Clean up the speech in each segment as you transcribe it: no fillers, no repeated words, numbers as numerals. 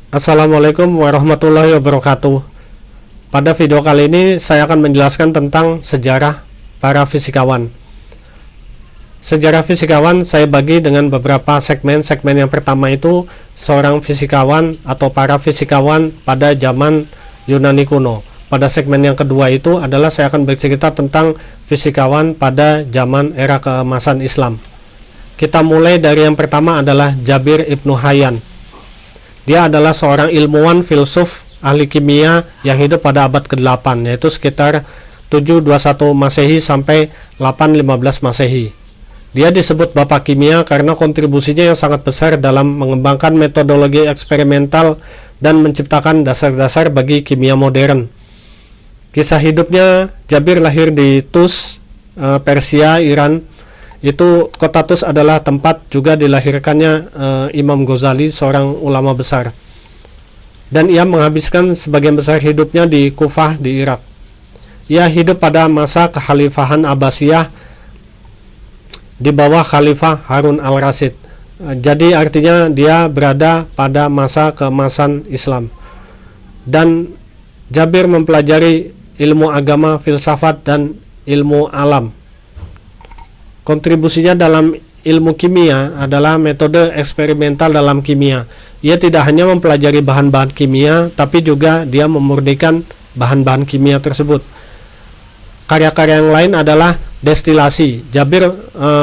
Assalamualaikum warahmatullahi wabarakatuh. Pada video kali ini saya akan menjelaskan tentang sejarah para fisikawan. Sejarah fisikawan saya bagi dengan beberapa segmen. Segmen yang pertama itu seorang fisikawan atau para fisikawan pada zaman Yunani kuno. Pada segmen yang kedua itu adalah saya akan bercerita tentang fisikawan pada zaman era keemasan Islam. Kita mulai dari yang pertama adalah Jabir Ibnu Hayyan. Dia adalah seorang ilmuwan filsuf ahli kimia yang hidup pada abad ke-8, yaitu sekitar 721 Masehi sampai 815 Masehi. Dia disebut Bapak Kimia karena kontribusinya yang sangat besar dalam mengembangkan metodologi eksperimental dan menciptakan dasar-dasar bagi kimia modern. Kisah hidupnya, Jabir lahir di Tus, Persia, Iran. Itu kota Tus adalah tempat juga dilahirkannya Imam Ghazali, seorang ulama besar, dan ia menghabiskan sebagian besar hidupnya di Kufah di Irak. Ia hidup pada masa kekhalifahan Abbasiyah di bawah Khalifah Harun al-Rasyid. Jadi artinya dia berada pada masa keemasan Islam. Dan Jabir mempelajari ilmu agama, filsafat, dan ilmu alam. Kontribusinya dalam ilmu kimia adalah metode eksperimental dalam kimia. Ia tidak hanya mempelajari bahan-bahan kimia, tapi juga dia memurnikan bahan-bahan kimia tersebut. Karya-karya yang lain adalah destilasi. Jabir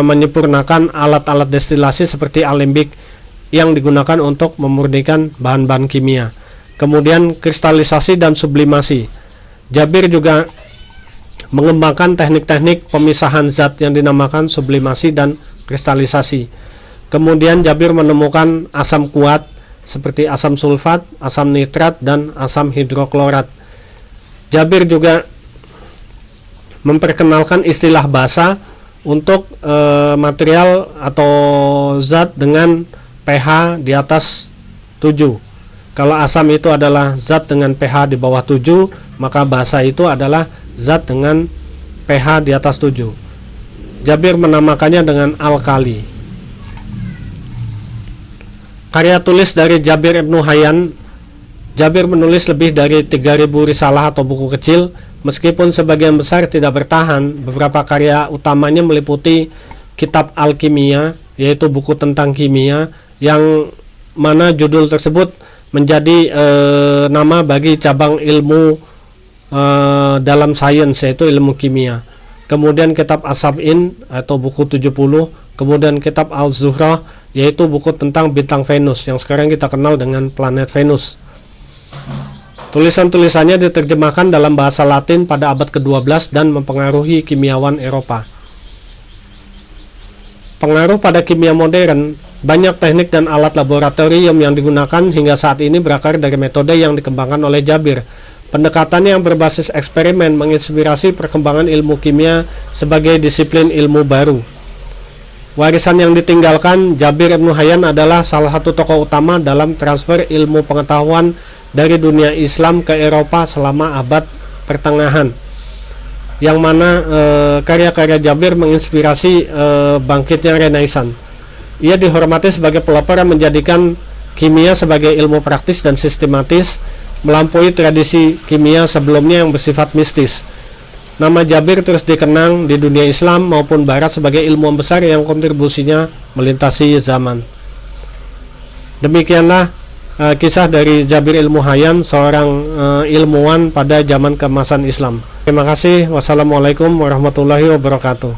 menyempurnakan alat-alat destilasi seperti alembik yang digunakan untuk memurnikan bahan-bahan kimia. Kemudian kristalisasi dan sublimasi. Jabir juga mengembangkan teknik-teknik pemisahan zat yang dinamakan sublimasi dan kristalisasi. Kemudian Jabir menemukan asam kuat seperti asam sulfat, asam nitrat, dan asam hidroklorat. Jabir juga memperkenalkan istilah basa untuk material atau zat dengan pH di atas 7. Kalau asam itu adalah zat dengan pH di bawah 7, maka basa itu adalah zat dengan pH di atas 7. Jabir menamakannya dengan alkali. Karya tulis dari Jabir Ibnu Hayyan. Jabir menulis lebih dari 3000 risalah atau buku kecil. Meskipun sebagian besar tidak bertahan, beberapa karya utamanya meliputi kitab Al-Kimia, yaitu buku tentang kimia, yang mana judul tersebut menjadi nama bagi cabang ilmu dalam sains, yaitu ilmu kimia. Kemudian kitab As-Sab'in atau buku 70, kemudian kitab Al-Zuhrah, yaitu buku tentang bintang Venus yang sekarang kita kenal dengan planet Venus. Tulisan-tulisannya diterjemahkan dalam bahasa Latin pada abad ke-12 dan mempengaruhi kimiawan Eropa. Pengaruh pada kimia modern. Banyak teknik dan alat laboratorium yang digunakan hingga saat ini berakar dari metode yang dikembangkan oleh Jabir. Pendekatan yang berbasis eksperimen menginspirasi perkembangan ilmu kimia sebagai disiplin ilmu baru. Warisan yang ditinggalkan Jabir Ibnu Hayyan adalah salah satu tokoh utama dalam transfer ilmu pengetahuan dari dunia Islam ke Eropa selama abad pertengahan, yang mana karya-karya Jabir menginspirasi bangkitnya Renaissance. Ia dihormati sebagai pelopor yang menjadikan kimia sebagai ilmu praktis dan sistematis, melampaui tradisi kimia sebelumnya yang bersifat mistis. Nama Jabir terus dikenang di dunia Islam maupun Barat sebagai ilmuwan besar yang kontribusinya melintasi zaman. Demikianlah kisah dari Jabir Ibnu Hayyan, seorang ilmuwan pada zaman keemasan Islam. Terima kasih. Wassalamualaikum warahmatullahi wabarakatuh.